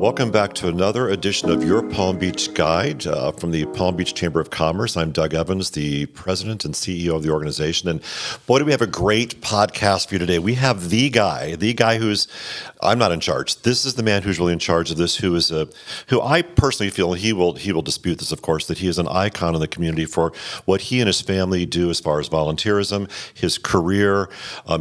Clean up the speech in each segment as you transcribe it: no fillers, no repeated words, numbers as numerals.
Welcome back to another edition of Your Palm Beach Guide from the Palm Beach Chamber of Commerce. I'm Doug Evans, the president and CEO of the organization. And boy, do we have a great podcast for you today. We have the guy who's, I'm not in charge. This is the man who's really in charge of this, who I personally feel, he will dispute this, of course, that he is an icon in the community for what he and his family do as far as volunteerism, his career,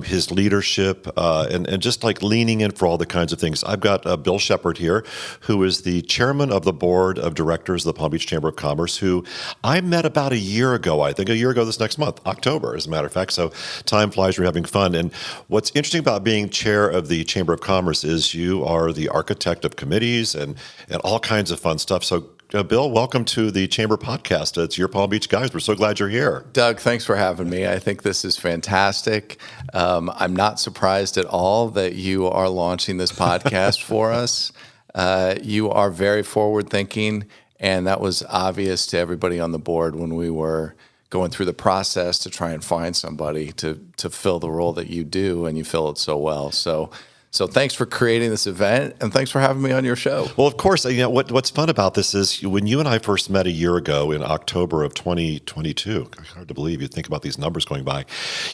his leadership, and just like leaning in for all the kinds of things. I've got Bill Shepard here, who is the chairman of the board of directors of the Palm Beach Chamber of Commerce, who I met about a year ago, I think a year ago this next month, October, as a matter of fact. So time flies, we're having fun. And what's interesting about being chair of the Chamber of Commerce is you are the architect of committees and all kinds of fun stuff. So Bill, welcome to the Chamber Podcast. It's Your Palm Beach Guys. We're so glad you're here. Doug, thanks for having me. I think this is fantastic. I'm not surprised at all that you are launching this podcast for us. You are very forward-thinking, and that was obvious to everybody on the board when we were going through the process to try and find somebody to fill the role that you do, and you fill it so well. So thanks for creating this event, and thanks for having me on your show. Well, of course, what's fun about this is when you and I first met a year ago in October of 2022, hard to believe, you think about these numbers going by,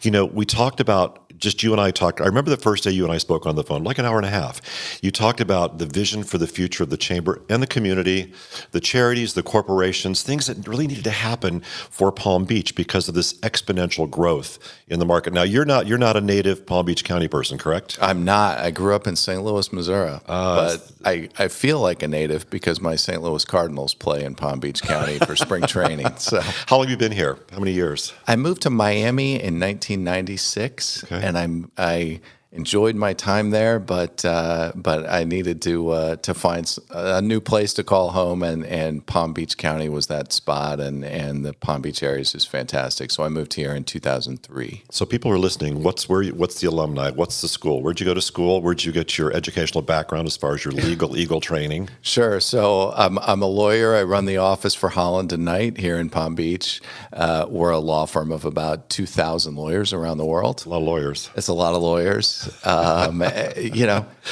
we talked about, just you and I talked, I remember the first day you and I spoke on the phone, like an hour and a half. You talked about the vision for the future of the Chamber and the community, the charities, the corporations, things that really needed to happen for Palm Beach because of this exponential growth in the market. Now, you're not a native Palm Beach County person, correct? I'm not. I grew up in St. Louis, Missouri, but I feel like a native because my St. Louis Cardinals play in Palm Beach County for spring training. So, how long have you been here? How many years? I moved to Miami in 1996, okay. And I enjoyed my time there, but I needed to find a new place to call home, and Palm Beach County was that spot, and the Palm Beach area is just fantastic. So I moved here in 2003. So people are listening. What's the alumni? What's the school? Where'd you go to school? Where'd you get your educational background as far as your legal training? Sure. So I'm a lawyer. I run the office for Holland and Knight here in Palm Beach. We're a law firm of about 2,000 lawyers around the world. A lot of lawyers. It's a lot of lawyers.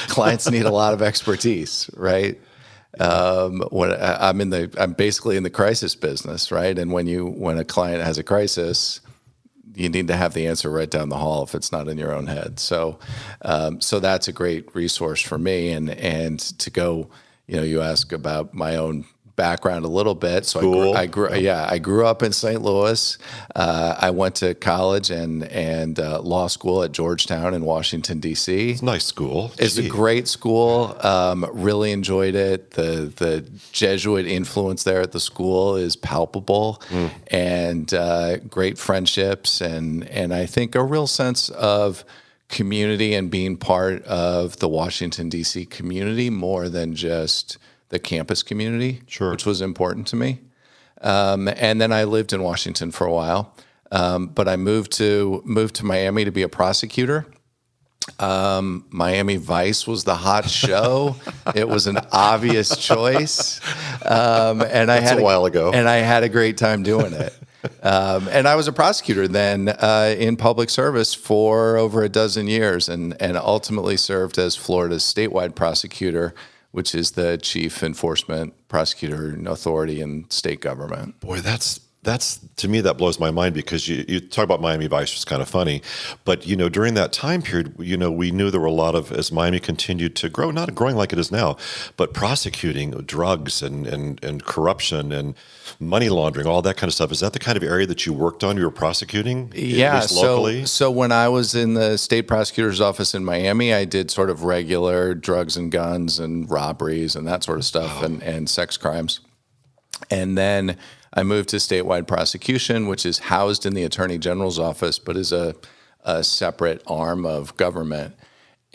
Clients need a lot of expertise, right? I'm basically in the crisis business, right? And when a client has a crisis, you need to have the answer right down the hall if it's not in your own head. So that's a great resource for me. And to go, you ask about my own background a little bit. So I grew up in St. Louis. I went to college and law school at Georgetown in Washington, D.C. It's a nice school. It's a great school. Really enjoyed it. The Jesuit influence there at the school is palpable, and great friendships, and I think a real sense of community and being part of the Washington, D.C. community more than just the campus community, sure, which was important to me. And then I lived in Washington for a while, but I moved to Miami to be a prosecutor. Miami Vice was the hot show. It was an obvious choice. And I had a while ago. And I had a great time doing it. And I was a prosecutor then in public service for over a dozen years, and ultimately served as Florida's statewide prosecutor, which is the chief enforcement prosecutor authority in state government. Boy, that's to me, that blows my mind, because you talk about Miami Vice, which is kind of funny, but during that time period, we knew there were a lot of, as Miami continued to grow, not growing like it is now, but prosecuting drugs and corruption and money laundering, all that kind of stuff. Is that the kind of area that you worked on? You were prosecuting, yeah, at least locally? So when I was in the state prosecutor's office in Miami, I did sort of regular drugs and guns and robberies and that sort of stuff, and sex crimes. And then I moved to statewide prosecution, which is housed in the Attorney General's office, but is a separate arm of government.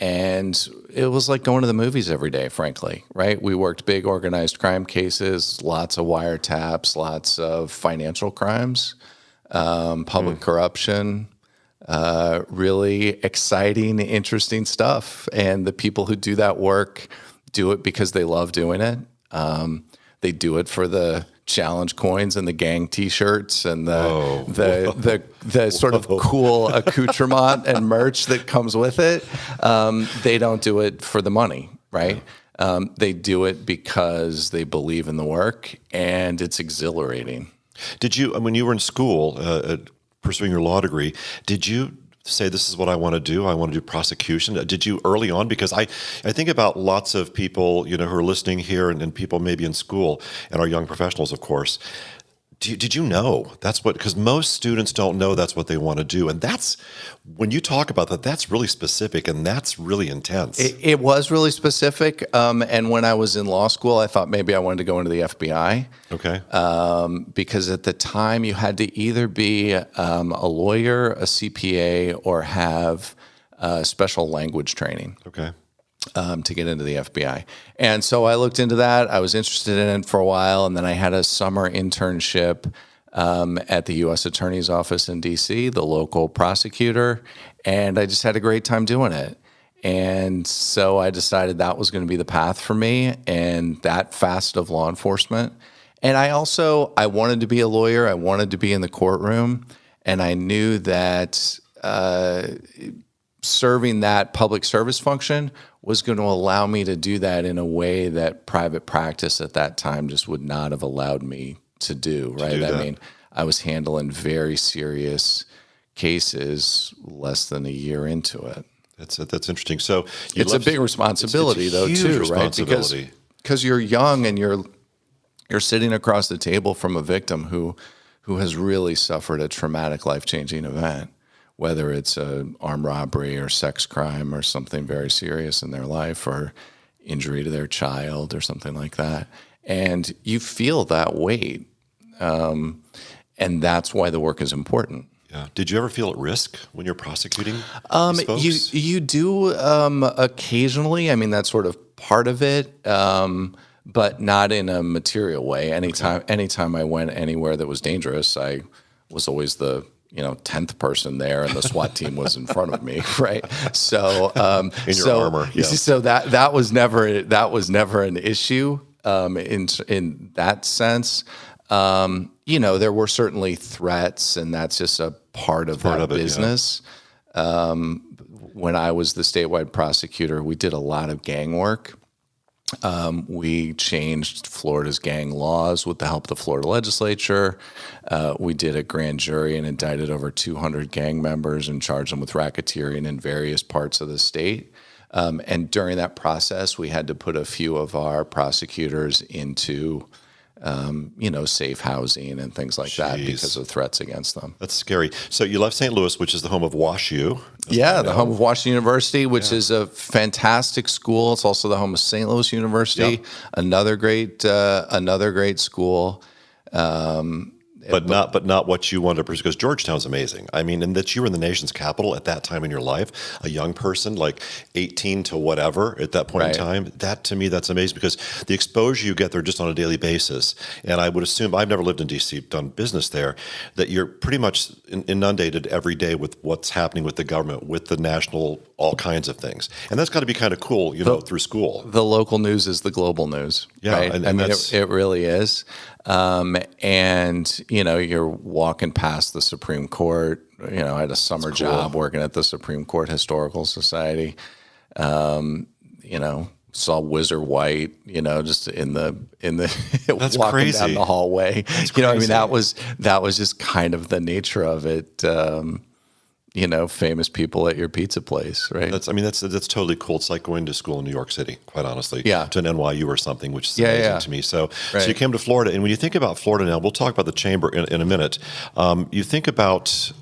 And it was like going to the movies every day, frankly, right? We worked big organized crime cases, lots of wiretaps, lots of financial crimes, public corruption, really exciting, interesting stuff. And the people who do that work do it because they love doing it. They do it for the challenge coins and the gang T-shirts and the sort of cool accoutrement and merch that comes with it. They don't do it for the money, right? They do it because they believe in the work, and it's exhilarating. Did you, when you were in school, pursuing your law degree, did you say, this is what I want to do? I want to do prosecution. Did you early on? Because I think about lots of people, who are listening here and people maybe in school and our young professionals, of course. Did you know that's what, because most students don't know that's what they want to do. And that's, when you talk about that, that's really specific and that's really intense. It was really specific. And when I was in law school, I thought maybe I wanted to go into the FBI. Okay. Because at the time you had to either be a lawyer, a CPA, or have special language training. Okay. To get into the FBI. And so I looked into that. I was interested in it for a while. And then I had a summer internship at the U.S. Attorney's Office in D.C., the local prosecutor. And I just had a great time doing it. And so I decided that was going to be the path for me and that facet of law enforcement. And I wanted to be a lawyer. I wanted to be in the courtroom. And I knew that serving that public service function was going to allow me to do that in a way that private practice at that time just would not have allowed me to do, right? I mean, I was handling very serious cases less than a year into it. That's interesting. So it's a big responsibility, though, too, right? Because you're young and you're sitting across the table from a victim who has really suffered a traumatic, life-changing event, whether it's an armed robbery or sex crime or something very serious in their life or injury to their child or something like that. And you feel that weight. And that's why the work is important. Yeah. Did you ever feel at risk when you're prosecuting these folks? You do occasionally. I mean, that's sort of part of it, but not in a material way. Anytime I went anywhere that was dangerous, I was always the 10th person there, and the SWAT team was in front of me, right? So, in your armor, yeah. So that was never an issue in that sense. There were certainly threats, and that's just a part of that business. Yeah. When I was the statewide prosecutor, we did a lot of gang work. We changed Florida's gang laws with the help of the Florida legislature. We did a grand jury and indicted over 200 gang members and charged them with racketeering in various parts of the state. And during that process, we had to put a few of our prosecutors into safe housing and things like that because of threats against them. That's scary. So you left St. Louis, which is the home of WashU. Yeah, the home of Washington University, which is a fantastic school. It's also the home of St. Louis University, another great school. But not what you wanted to pursue, because Georgetown's amazing. I mean, and that you were in the nation's capital at that time in your life, a young person, like 18 to whatever at that point in time. That, to me, that's amazing, because the exposure you get there just on a daily basis. And I would assume, I've never lived in D.C., done business there, that you're pretty much inundated every day with what's happening with the government, with the national, all kinds of things. And that's got to be kind of cool, through school. The local news is the global news. Yeah, right? And it really is. And you're walking past the Supreme Court. I had a summer job working at the Supreme Court Historical Society. Saw Whizzer White, just in the That's walking crazy. down the hallway. That's crazy. That was just kind of the nature of it. Famous people at your pizza place, right? That's totally cool. It's like going to school in New York City, quite honestly. Yeah. To an NYU or something, which is amazing to me. So you came to Florida, and when you think about Florida now, we'll talk about the chamber in a minute. You think about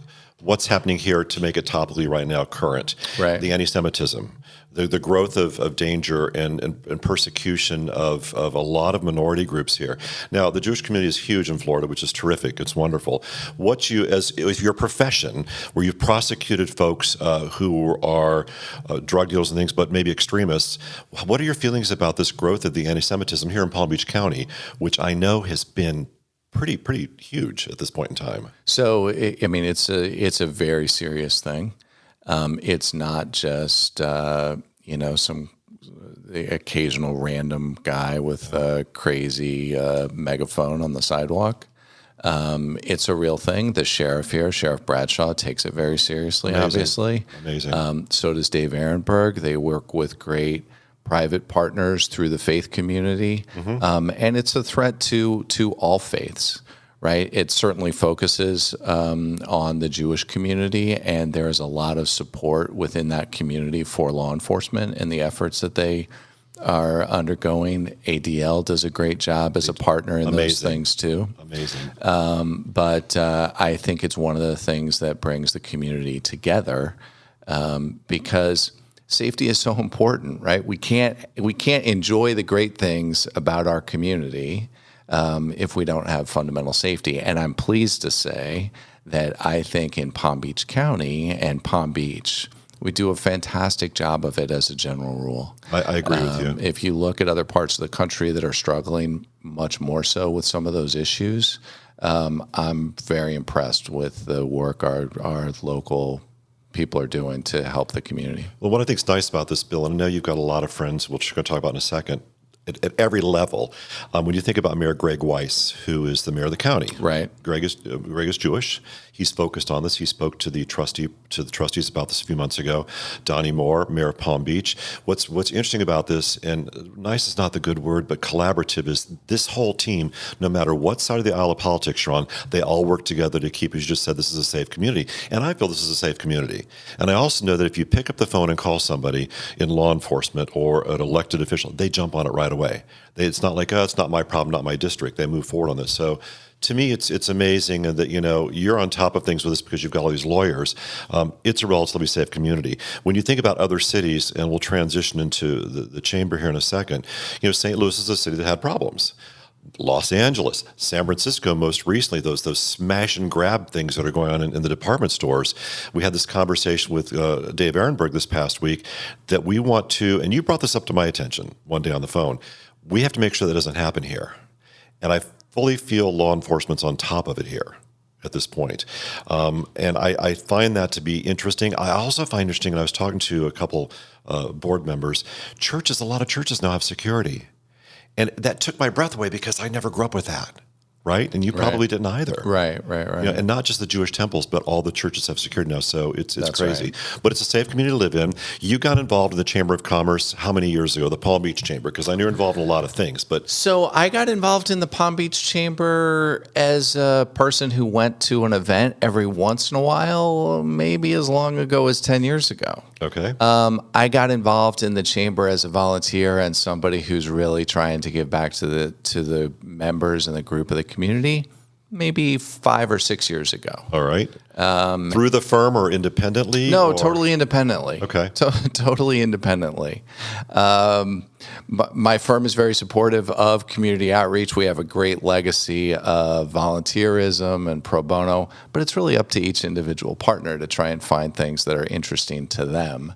what's happening here to make it topically right now current. Right. The anti-Semitism, the growth of danger and persecution of a lot of minority groups here. Now, the Jewish community is huge in Florida, which is terrific. It's wonderful. What you, as your profession, where you've prosecuted folks who are drug dealers and things, but maybe extremists, what are your feelings about this growth of the anti-Semitism here in Palm Beach County, which I know has been pretty huge at this point in time? So, it's a very serious thing. It's not just some the occasional random guy with a crazy megaphone on the sidewalk. It's a real thing. The sheriff here, Sheriff Bradshaw, takes it very seriously. Obviously, amazing. So does Dave Ehrenberg. They work with great private partners through the faith community, and it's a threat to all faiths. Right, it certainly focuses on the Jewish community, and there is a lot of support within that community for law enforcement and the efforts that they are undergoing. ADL does a great job as a partner in those things too. Amazing. But I think it's one of the things that brings the community together because safety is so important, right? We can't enjoy the great things about our community if we don't have fundamental safety. And I'm pleased to say that I think in Palm Beach County and Palm Beach, we do a fantastic job of it as a general rule. I agree with you. If you look at other parts of the country that are struggling much more so with some of those issues, I'm very impressed with the work our local people are doing to help the community. Well, what I think is nice about this bill, and I know you've got a lot of friends, which we're going to talk about in a second, at every level. When you think about Mayor Greg Weiss, who is the mayor of the county, right? Greg is Jewish. He's focused on this. He spoke to the trustees about this a few months ago. Donnie Moore, mayor of Palm Beach. What's interesting about this, and nice is not the good word, but collaborative, is this whole team, no matter what side of the aisle of politics you're on, they all work together to keep, as you just said, this is a safe community. And I feel this is a safe community. And I also know that if you pick up the phone and call somebody in law enforcement or an elected official, they jump on it right away. It's not like, oh, it's not my problem, not my district. They move forward on this. So to me, it's amazing that, you're on top of things with this because you've got all these lawyers. It's a relatively safe community. When you think about other cities, and we'll transition into the chamber here in a second, St. Louis is a city that had problems. Los Angeles, San Francisco, most recently, those smash and grab things that are going on in the department stores. We had this conversation with Dave Ehrenberg this past week that we want to, and you brought this up to my attention one day on the phone, we have to make sure that doesn't happen here. And I fully feel law enforcement's on top of it here at this point. And I find that to be interesting. I also find interesting, and I was talking to a couple board members, a lot of churches now have security. And that took my breath away because I never grew up with that, right? And you probably didn't either. Right. And not just the Jewish temples, but all the churches have security now. So it's crazy. Right. But it's a safe community to live in. You got involved in the Chamber of Commerce how many years ago, the Palm Beach Chamber? Because I knew you're involved in a lot of things. But So I got involved in the Palm Beach Chamber as a person who went to an event every once in a while, maybe as long ago as 10 years ago. Okay. I got involved in the chamber as a volunteer and somebody who's really trying to give back to the members and the group of the community, maybe 5 or 6 years ago. All right. Through the firm or independently? No, totally independently. Okay. Totally independently. My firm is very supportive of community outreach. We have a great legacy of volunteerism and pro bono, but it's really up to each individual partner to try and find things that are interesting to them.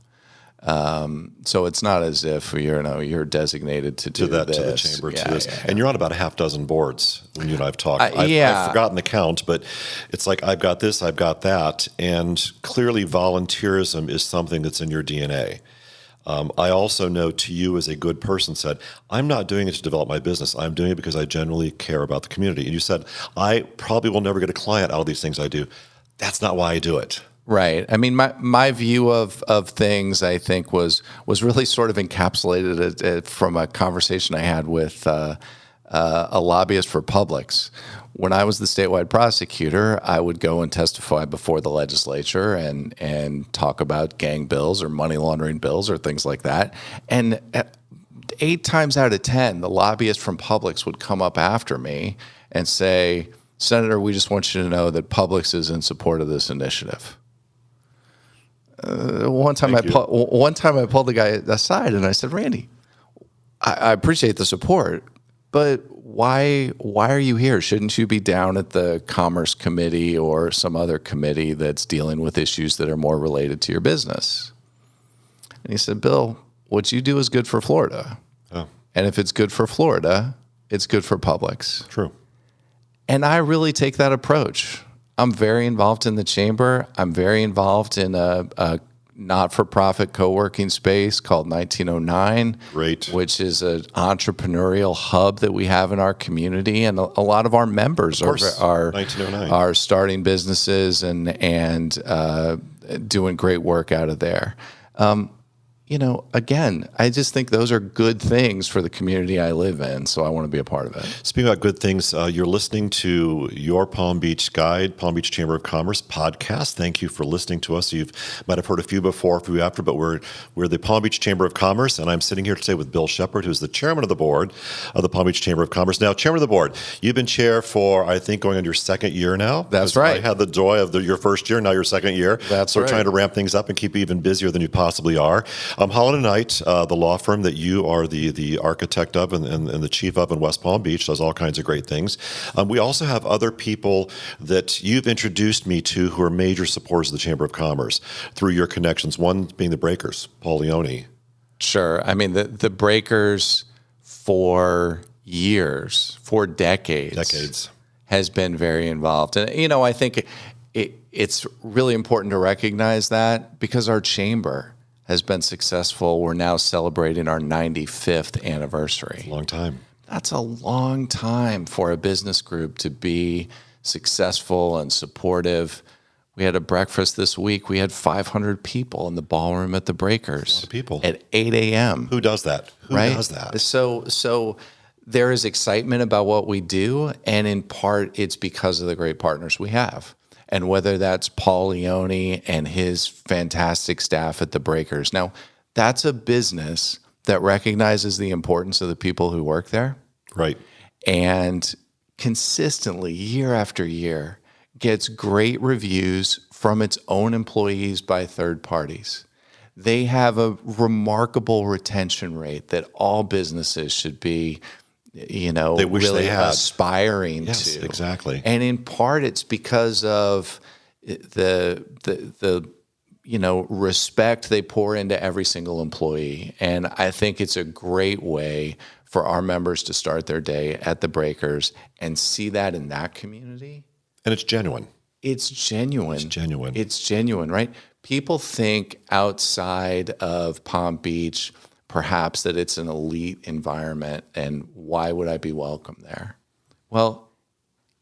So it's not as if you're designated to do that this. to the chamber Yeah, to this, yeah. And you're on about a half dozen boards when you and I've talked. Yeah. I've forgotten the count, but it's like I've got this, I've got that, and clearly volunteerism is something that's in your DNA. I also know, to you as a good person, said, I'm not doing it to develop my business. I'm doing it because I genuinely care about the community. And you said, I probably will never get a client out of these things I do. That's not why I do it. Right. I mean, my view of things, I think, was really sort of encapsulated from a conversation I had with a lobbyist for Publix. When I was the statewide prosecutor, I would go and testify before the legislature and talk about gang bills or money laundering bills or things like that. And 8 times out of 10, the lobbyist from Publix would come up after me and say, Senator, we just want you to know that Publix is in support of this initiative. One time I pulled the guy aside and I said, Randy, I appreciate the support, but why are you here? Shouldn't you be down at the Commerce Committee or some other committee that's dealing with issues that are more related to your business? And he said, Bill, what you do is good for Florida. Oh. And if it's good for Florida, it's good for Publix. True. And I really take that approach. I'm very involved in the chamber. I'm very involved in a not-for-profit co-working space called 1909, Great. which is an entrepreneurial hub that we have in our community, and a lot of our members are 1909. are starting businesses and doing great work out of there. again, I just think those are good things for the community I live in, so I want to be a part of it. Speaking about good things, you're listening to Your Palm Beach Guide, Palm Beach Chamber of Commerce podcast. Thank you for listening to us. You might have heard a few before, a few after, but we're the Palm Beach Chamber of Commerce, and I'm sitting here today with Bill Shepard, who's the chairman of the board of the Palm Beach Chamber of Commerce. Now, chairman of the board, you've been chair for, I think, going on your second year now. That's right. I had the joy of your first year, now your second year. That's so right. We're trying to ramp things up and keep you even busier than you possibly are. Holland & Knight, the law firm that you are the architect of and the chief of in West Palm Beach, does all kinds of great things. We also have other people that you've introduced me to who are major supporters of the Chamber of Commerce through your connections, one being the Breakers, Paul Leone. Sure. I mean, the Breakers for years, for decades, has been very involved. And, I think it's really important to recognize that because our chamber has been successful. We're now celebrating our 95th anniversary. Long time. That's a long time for a business group to be successful and supportive. We had a breakfast this week. We had 500 people in the ballroom at the Breakers. A lot of people. At 8 a.m. Who does that? Who right? does that? So there is excitement about what we do, and in part, it's because of the great partners we have. And whether that's Paul Leone and his fantastic staff at the Breakers. Now, that's a business that recognizes the importance of the people who work there. Right. And consistently, year after year, gets great reviews from its own employees by third parties. They have a remarkable retention rate that all businesses should be they wish really they had. aspiring Yes, to. exactly. And in part, it's because of the respect they pour into every single employee. And I think it's a great way for our members to start their day at the Breakers and see that in that community. And it's genuine. It's genuine. It's genuine. It's genuine, right? People think outside of Palm Beach, perhaps that it's an elite environment, and why would I be welcome there? Well,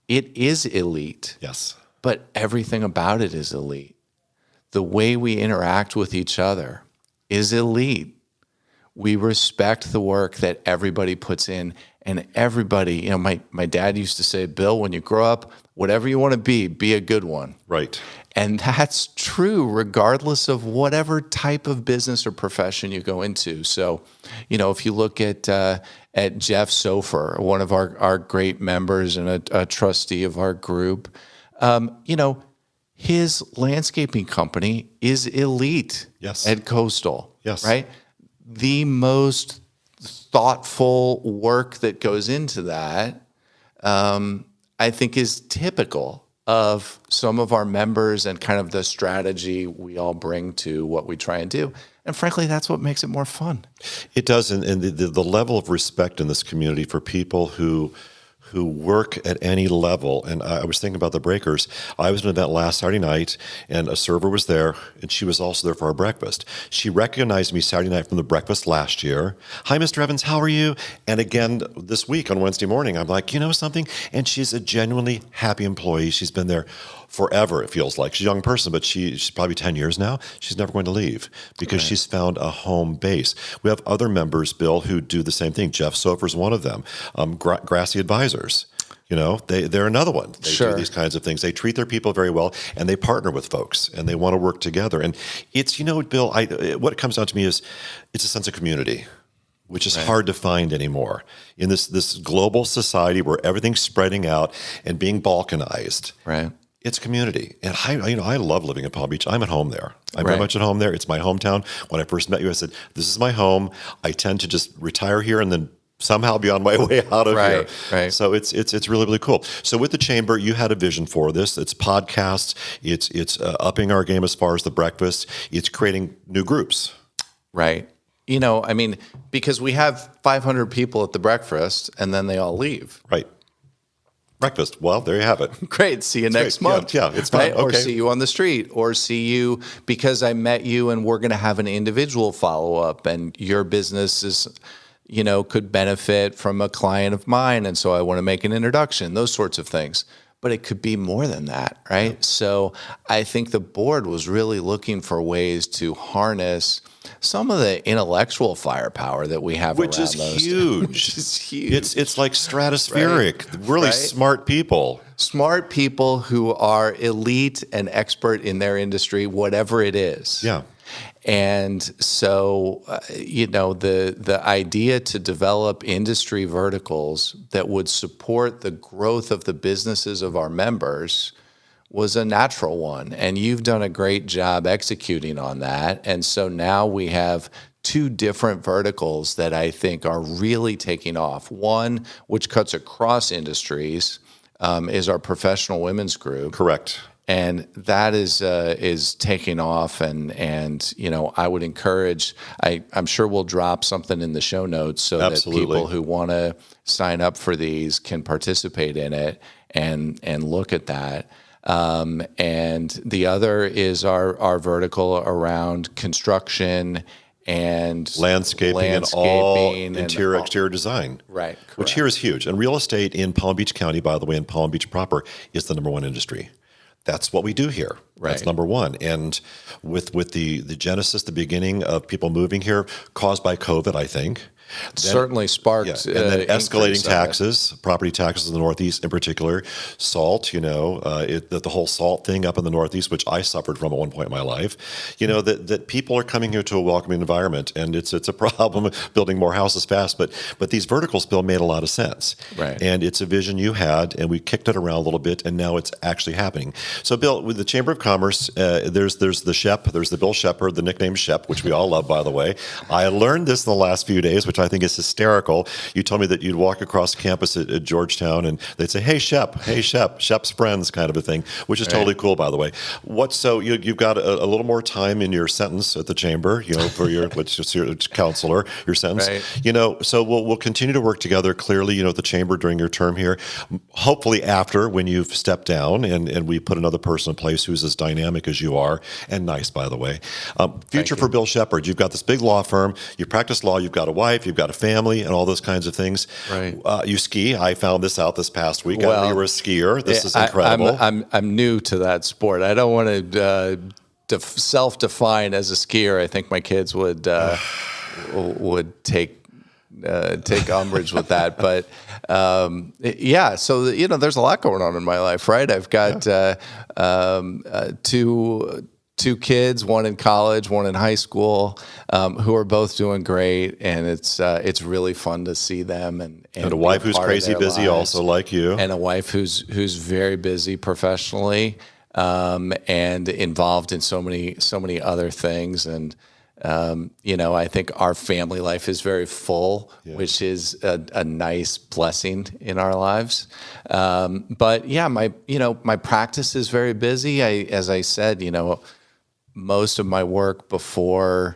it is elite. Yes. But everything about it is elite. The way we interact with each other is elite. We respect the work that everybody puts in, and everybody, my dad used to say, Bill, when you grow up, whatever you want to be a good one. Right. And that's true regardless of whatever type of business or profession you go into. So, if you look at Jeff Sofer, one of our great members and a trustee of our group, his landscaping company is elite. Yes. At Coastal. Yes. Right? The most thoughtful work that goes into that, I think, is typical of some of our members and kind of the strategy we all bring to what we try and do. And frankly, that's what makes it more fun. It does. And the level of respect in this community for people who work at any level. And I was thinking about the Breakers. I was at an event last Saturday night, and a server was there, and she was also there for our breakfast. She recognized me Saturday night from the breakfast last year. Hi, Mr. Evans, how are you? And again, this week on Wednesday morning, I'm like, you know something? And she's a genuinely happy employee. She's been there forever, it feels like. She's a young person, but she's probably 10 years now. She's never going to leave because she's found a home base. We have other members, Bill, who do the same thing. Jeff Sofer's one of them. Grassy Advisors. They're another one. They do these kinds of things. They treat their people very well, and they partner with folks, and they want to work together. And it's, Bill, what it comes down to me is it's a sense of community, which is hard to find anymore in this global society where everything's spreading out and being balkanized. Right. It's community. And I love living in Palm Beach. I'm at home there. I'm very much at home there. It's my hometown. When I first met you, I said, this is my home. I tend to just retire here and then somehow be on my way out of here. Right. So it's really, really cool. So with the Chamber, you had a vision for this. It's podcasts. It's upping our game as far as the breakfast. It's creating new groups. Right. Because we have 500 people at the breakfast and then they all leave. Right. Breakfast. Well, there you have it. Great. See you next month. Yeah, it's fine. Right? Or Okay. see you on the street, or see you because I met you and we're going to have an individual follow-up, and your business is, could benefit from a client of mine. And so I want to make an introduction, those sorts of things. but it could be more than that, right? So I think the board was really looking for ways to harness some of the intellectual firepower that we have Which around is those. huge. Which is huge. It's like stratospheric. Really Right. smart people. Smart people who are elite and expert in their industry, whatever it is. Yeah. And so, the idea to develop industry verticals that would support the growth of the businesses of our members was a natural one. And you've done a great job executing on that. And so now we have two different verticals that I think are really taking off. One, which cuts across industries, is our professional women's group. Correct. And that is taking off, and I would encourage. I'm sure we'll drop something in the show notes so Absolutely. that people who want to sign up for these can participate in it and look at that. And the other is our vertical around construction and Landscaping and all interior, exterior design. Right. Which Correct. here is huge. And real estate in Palm Beach County, by the way, in Palm Beach proper, is the number one industry. That's what we do here. That's Right. number one. And with the genesis, the beginning of people moving here, caused by COVID, I think. Certainly sparked. And then increase escalating of it. taxes, property taxes in the Northeast in particular, salt, the whole salt thing up in the Northeast, which I suffered from at one point in my life, that people are coming here to a welcoming environment, and it's a problem building more houses fast, but these verticals, Bill, made a lot of sense. Right. And it's a vision you had, and we kicked it around a little bit, and now it's actually happening. So, Bill, with the Chamber of Commerce, there's the Shep, there's the Bill Shepherd, the nickname Shep, which we all love, by the way. I learned this in the last few days, which I think is hysterical. You told me that you'd walk across campus at Georgetown and they'd say, "Hey Shep, Shep's friends," kind of a thing, which is totally cool, by the way. So you've got a little more time in your sentence at the chamber, for your counselor, your sentence. Right. So we'll continue to work together. Clearly, at the chamber during your term here. Hopefully, after when you've stepped down and we put another person in place who's as dynamic as you are and nice, by the way. Future for Bill Shepherd. You've got this big law firm. You practice law. You've got a wife. You've got a family, and all those kinds of things. Right. You ski. I found this out this past week. I Well, know you were a skier. This is incredible. I'm new to that sport. I don't want to self-define as a skier. I think my kids would take umbrage with that. But so there's a lot going on in my life, right? I've got two kids, one in college, one in high school, who are both doing great, and it's really fun to see them and a wife who's crazy busy, lives. also like you, and a wife who's very busy professionally, and involved in so many other things. And I think our family life is very full, which is a nice blessing in our lives. But my practice is very busy. As I said, most of my work before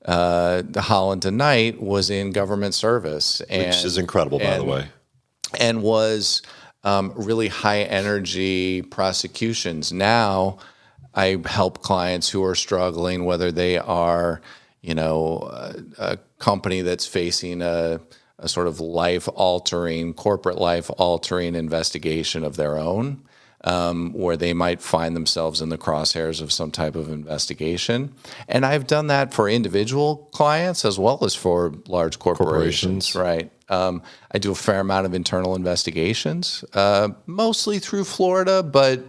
the Holland and Knight was in government service, which is incredible, by the way, and was really high energy prosecutions. Now I help clients who are struggling, whether they are, a company that's facing a sort of corporate life-altering investigation of their own, where they might find themselves in the crosshairs of some type of investigation. And I've done that for individual clients as well as for large corporations. Right. I do a fair amount of internal investigations, mostly through Florida, but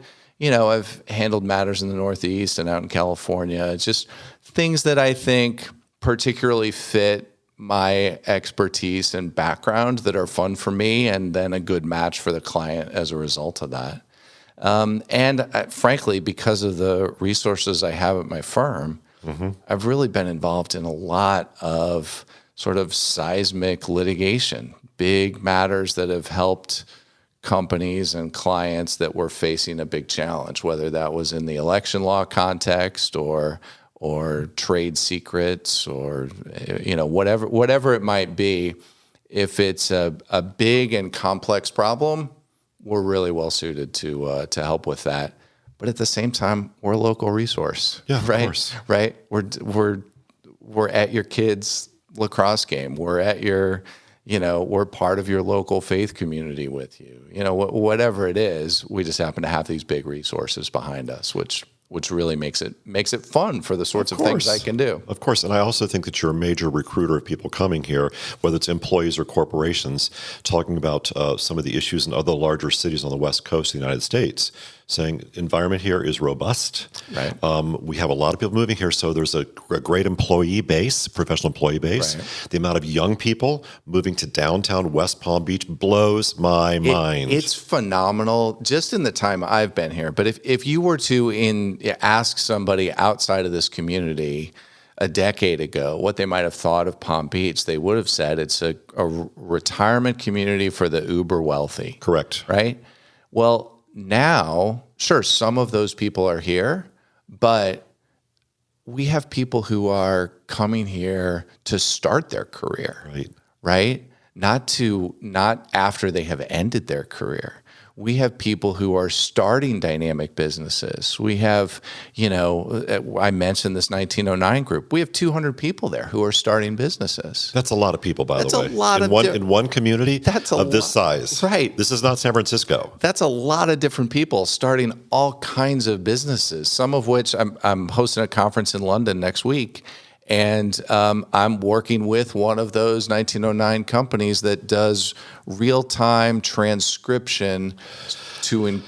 I've handled matters in the Northeast and out in California. It's just things that I think particularly fit my expertise and background that are fun for me, and then a good match for the client as a result of that. Frankly, because of the resources I have at my firm, I've really been involved in a lot of sort of seismic litigation, big matters that have helped companies and clients that were facing a big challenge, whether that was in the election law context or trade secrets or whatever it might be. If it's a big and complex problem, we're really well suited to help with that. But at the same time, we're a local resource. Yeah, of right? course. Right. We're at your kids' lacrosse game. We're at your we're part of your local faith community with you. Whatever it is, we just happen to have these big resources behind us, which really makes it fun for the sorts of things I can do. Of course, and I also think that you're a major recruiter of people coming here, whether it's employees or corporations, talking about some of the issues in other larger cities on the West Coast of the United States, saying environment here is robust. Right. We have a lot of people moving here, so there's a great employee base, professional employee base. Right. The amount of young people moving to downtown West Palm Beach blows my mind. It's phenomenal just in the time I've been here. But if you were to ask somebody outside of this community a decade ago what they might have thought of Palm Beach, they would have said it's a retirement community for the uber wealthy. Correct. Right? Well, now, sure, some of those people are here, but we have people who are coming here to start their career. Right? Not after they have ended their career. We have people who are starting dynamic businesses. We have, I mentioned this 1909 group. We have 200 people there who are starting businesses. That's a lot of people, by the way. That's a lot in one community of this size. Right. This is not San Francisco. That's a lot of different people starting all kinds of businesses, some of which I'm hosting a conference in London next week. And I'm working with one of those 1909 companies that does real-time transcription to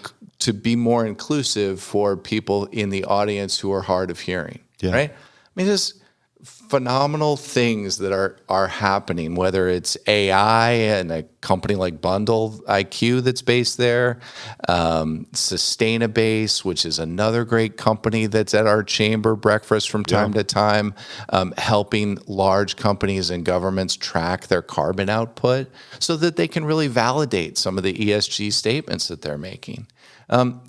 be more inclusive for people in the audience who are hard of hearing. Yeah. Right? I mean, just phenomenal things that are happening, whether it's AI and a company like Bundle IQ that's based there, Sustainabase, which is another great company that's at our chamber breakfast from time to time, helping large companies and governments track their carbon output so that they can really validate some of the ESG statements that they're making.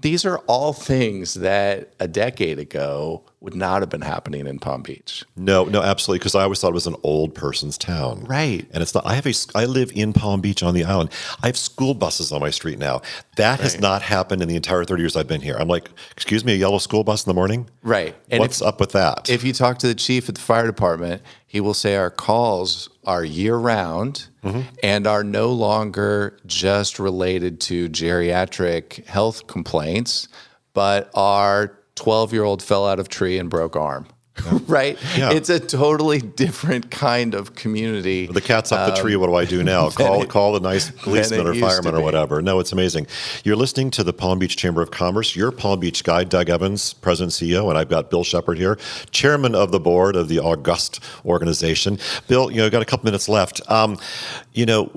These are all things that a decade ago would not have been happening in Palm Beach. No, absolutely. Because I always thought it was an old person's town, right? And it's not. I live in Palm Beach on the island. I have school buses on my street now. That has not happened in the entire 30 years I've been here. I'm like, excuse me, a yellow school bus in the morning, right? And what's up with that? If you talk to the chief at the fire department, he will say our calls are year round and are no longer just related to geriatric health complaints, but are 12-year-old fell out of tree and broke arm. Right? Yeah. It's a totally different kind of community. The cat's up the tree. What do I do now? Call the nice policeman or fireman or whatever. No, it's amazing. You're listening to the Palm Beach Chamber of Commerce. Your Palm Beach guide, Doug Evans, President and CEO, and I've got Bill Shepard here, Chairman of the Board of the august organization. Bill, got a couple minutes left.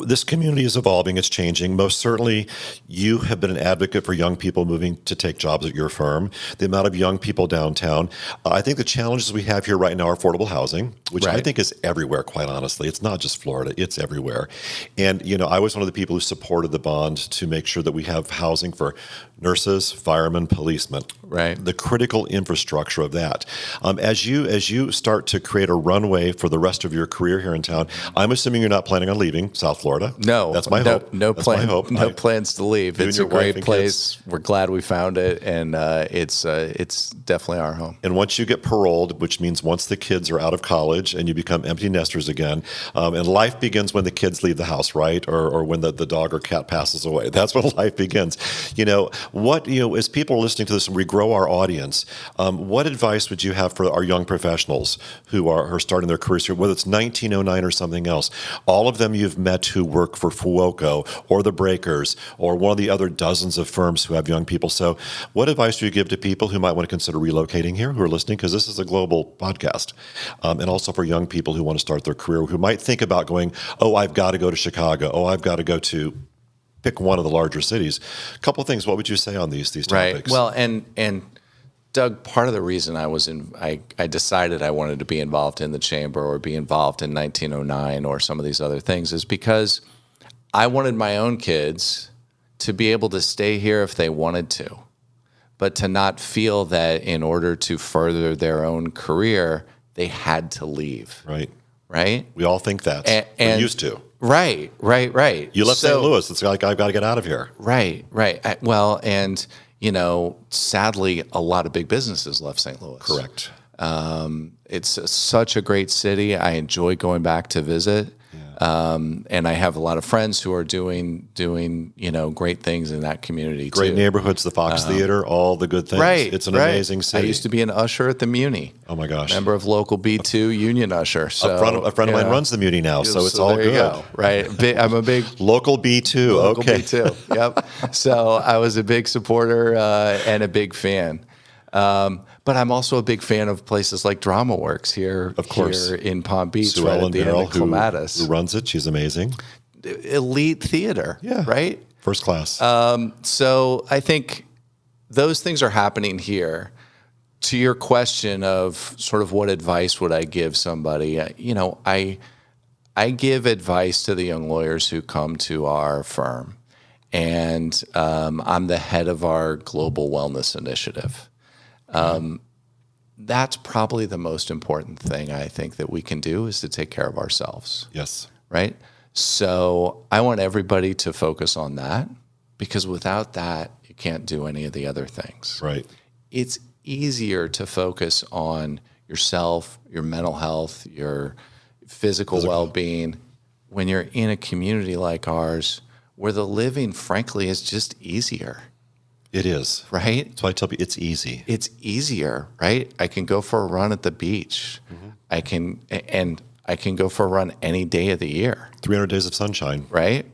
This community is evolving. It's changing. Most certainly, you have been an advocate for young people moving to take jobs at your firm. The amount of young people downtown. I think the challenges we have here right now are affordable housing, which I think is everywhere, quite honestly. It's not just Florida, it's everywhere. And, I was one of the people who supported the bond to make sure that we have housing for nurses, firemen, policemen. Right. The critical infrastructure of that. As you start to create a runway for the rest of your career here in town, I'm assuming you're not planning on leaving South Florida. No. That's my hope. No That's plan. my hope. No plans to leave. It's a great place. Kids. We're glad we found it, and it's definitely our home. And once you get paroled, which means once the kids are out of college and you become empty nesters again, and life begins when the kids leave the house, right? Or when the dog or cat passes away. That's when life begins. As people are listening to this and we grow our audience, what advice would you have for our young professionals who are starting their careers here, whether it's 1909 or something else? All of them you've met who work for Fuoco or the Breakers or one of the other dozens of firms who have young people. So what advice do you give to people who might want to consider relocating here, who are listening? Because this is a global podcast. And also for young people who want to start their career, who might think about going, I've got to go to Chicago. I've got to go to pick one of the larger cities. A couple of things. What would you say on these topics? Right. Well, and Doug, part of the reason I decided I wanted to be involved in the chamber or be involved in 1909 or some of these other things is because I wanted my own kids to be able to stay here if they wanted to, but to not feel that in order to further their own career, they had to leave. Right? We all think that. We're used to. Right. You left St. Louis. It's like, I've got to get out of here. Right. Sadly, a lot of big businesses left St. Louis. Correct. It's such a great city. I enjoy going back to visit. And I have a lot of friends who are doing great things in that community Great too. neighborhoods, the Fox Theater, all the good things. Right. It's an right. amazing city. I used to be an usher at the Muni. Oh my gosh. Member of local B2 union usher. So A friend of mine runs the Muni now, so it's all there good. You go, right. I'm a big local B2. local Okay. B2. Yep. So I was a big supporter and a big fan. But I'm also a big fan of places like DramaWorks here, Of course. here in Palm Beach, Sue right Ellen at the end Merrill, of Clematis. who runs it. She's amazing. Elite theater, Yeah. right? First class. So I think those things are happening here. To your question of sort of what advice would I give somebody, I give advice to the young lawyers who come to our firm, and I'm the head of our global wellness initiative. That's probably the most important thing I think that we can do is to take care of ourselves. Yes. Right? So I want everybody to focus on that because without that, you can't do any of the other things. Right. It's easier to focus on yourself, your mental health, your physical well-being when you're in a community like ours where the living, frankly, is just easier. It is. Right? So I tell people it's easy. It's easier, right? I can go for a run at the beach. I can go for a run any day of the year. 300 days of sunshine. Right?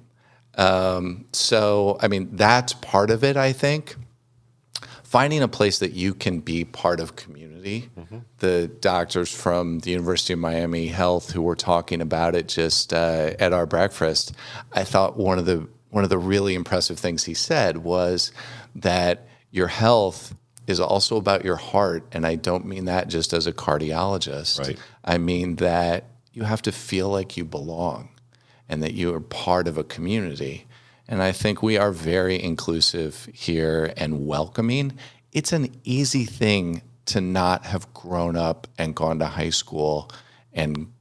So, I mean, that's part of it, I think. Finding a place that you can be part of community. The doctors from the University of Miami Health who were talking about it just at our breakfast, I thought one of the really impressive things he said was that your health is also about your heart, and I don't mean that just as a cardiologist. Right. I mean that you have to feel like you belong and that you are part of a community. And I think we are very inclusive here and welcoming. It's an easy thing to not have grown up and gone to high school and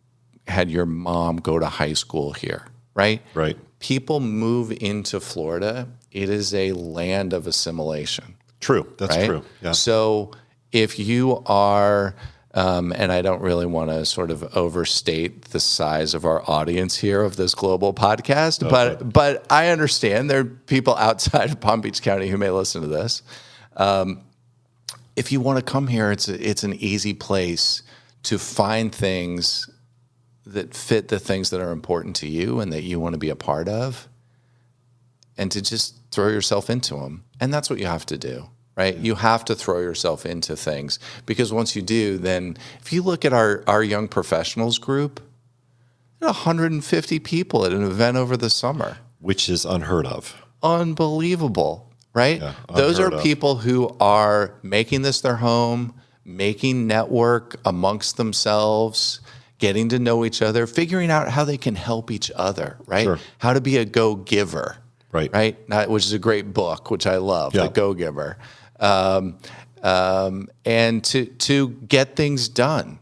had your mom go to high school here, right? Right. People move into Florida. It is a land of assimilation. True. That's right? true. Yeah. So if you are, and I don't really want to sort of overstate the size of our audience here of this global podcast, but I understand there are people outside of Palm Beach County who may listen to this. If you want to come here, it's an easy place to find things that fit the things that are important to you and that you want to be a part of, and to just throw yourself into them. And that's what you have to do, right? You have to throw yourself into things because once you do, then if you look at our young professionals group, 150 people at an event over the summer. Which is unheard of. Unbelievable, right? Yeah, Those are unheard of. people who are making this their home, making network amongst themselves, getting to know each other, figuring out how they can help each other, right? Sure. How to be a go-giver, Right. right? Which is a great book, which I love, Yeah. The Go-Giver. And to get things done,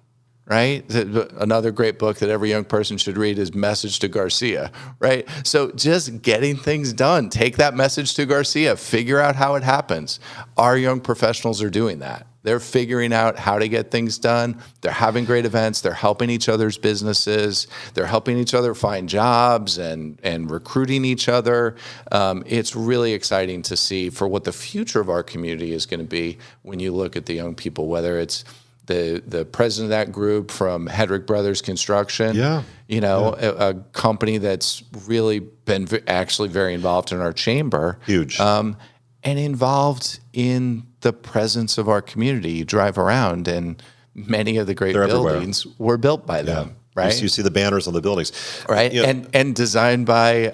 right? Another great book that every young person should read is Message to Garcia, right? So just getting things done. Take that message to Garcia. Figure out how it happens. Our young professionals are doing that. They're figuring out how to get things done. They're having great events. They're helping each other's businesses. They're helping each other find jobs and recruiting each other. It's really exciting to see for what the future of our community is going to be when you look at the young people, whether it's the president of that group from Hedrick Brothers Construction, a company that's really been actually very involved in our chamber. Huge. And involved in the presence of our community. You drive around and many of the great They're buildings were built by them, right? You see the banners on the buildings. Right, and designed by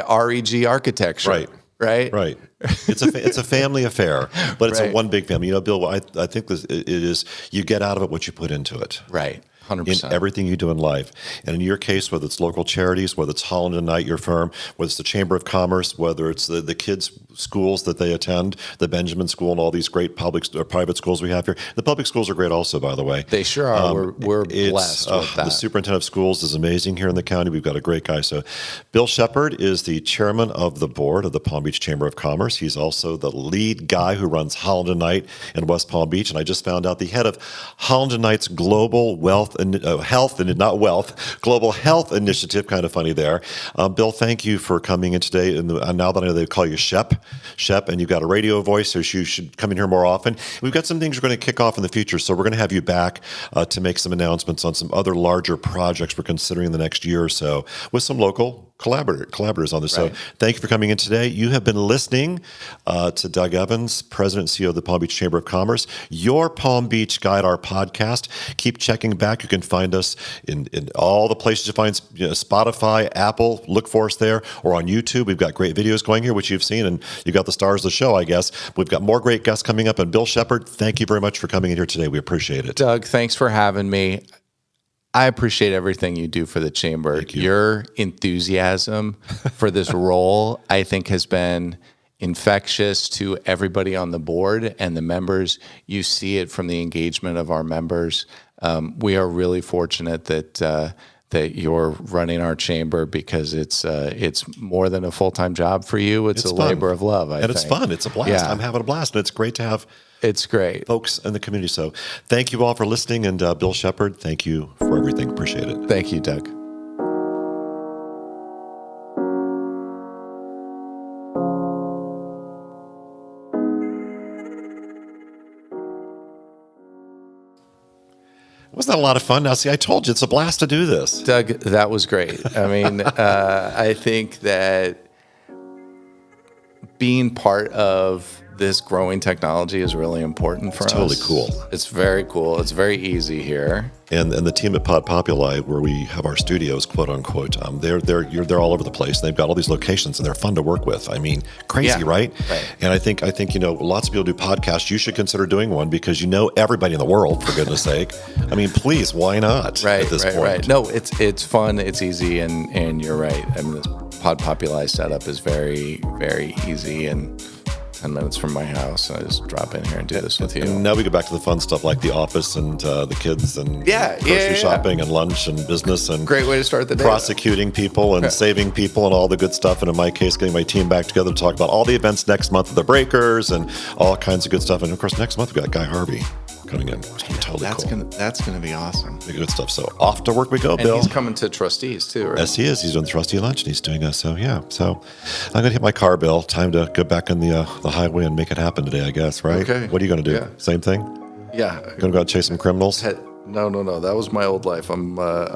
REG Architecture. Right. Right. It's a family affair, but it's a Right. one big family. Bill, I think it is, you get out of it what you put into it. Right. 100%. In everything you do in life. And in your case, whether it's local charities, whether it's Holland and Knight, your firm, whether it's the Chamber of Commerce, whether it's the kids' schools that they attend, the Benjamin School and all these great public or private schools we have here. The public schools are great also, by the way. They sure are. We're blessed with that. The superintendent of schools is amazing here in the county. We've got a great guy. So Bill Shepard is the chairman of the board of the Palm Beach Chamber of Commerce. He's also the lead guy who runs Holland and Knight in West Palm Beach. And I just found out the head of Holland and Knight's Global Wealth Health and not Wealth, Global Health Initiative. Kind of funny there. Bill, thank you for coming in today. And now that I know they call you Shep, and you've got a radio voice, so you should come in here more often. We've got some things we're going to kick off in the future, so we're going to have you back to make some announcements on some other larger projects we're considering in the next year or so with some local collaborators on this. Right. So thank you for coming in today. You have been listening to Doug Evans, President and CEO of the Palm Beach Chamber of Commerce, your Palm Beach Guide, our podcast. Keep checking back. You can find us in all the places you find Spotify, Apple. Look for us there, or on YouTube. We've got great videos going here, which you've seen, and you got the stars of the show, I guess. We've got more great guests coming up. And Bill Shepard, thank you very much for coming in here today. We appreciate it. Doug, thanks for having me. I appreciate everything you do for the chamber. Thank you. Your enthusiasm for this role, I think, has been infectious to everybody on the board and the members. You see it from the engagement of our members. We are really fortunate that you're running our chamber, because it's more than a full-time job for you. It's a fun. Labor of love, I think. It's fun. It's a blast. Yeah. I'm having a blast, and it's great to have It's great. folks in the community. So thank you all for listening. And Bill Shepard, thank you for everything. Appreciate it. Thank you, Doug. Wasn't that a lot of fun? Now, see, I told you, it's a blast to do this. Doug, that was great. I mean, I think that being part of this growing technology is really important for us. Totally cool. It's very cool. It's very easy here. And the team at Pod Populi, where we have our studios, quote unquote, they're all over the place. They've got all these locations, and they're fun to work with. I mean, crazy, Yeah, right? right. And I think lots of people do podcasts. You should consider doing one, because you know everybody in the world, for goodness sake. I mean, please, why not? Right, at this right, point? right. No, it's fun. It's easy, and you're right. I mean, this Pod Populi setup is very, very easy, and 10 minutes from my house. I just drop in here and do this with you. And now we go back to the fun stuff like the office and the kids and grocery shopping and lunch and business and Great way to start the day. prosecuting people and saving people and all the good stuff. And in my case, getting my team back together to talk about all the events next month of the Breakers and all kinds of good stuff. And of course, next month we've got Guy Harvey coming in. It's going to be totally cool. That's gonna be awesome. The good stuff. So off to work we go, And Bill. he's coming to trustees too, right? Yes, he is. He's doing the trustee lunch, and he's doing us. So yeah. So I'm going to hit my car, Bill. Time to go back on the highway and make it happen today, I guess. Right? Okay. What are you going to do? Yeah. Same thing. Yeah. Going to go out and chase some criminals. No. That was my old life. I'm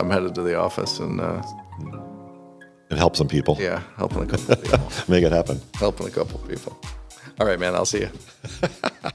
headed to the office and And help some people. helping a couple of people. Make it happen. Helping a couple of people. All right, man. I'll see you.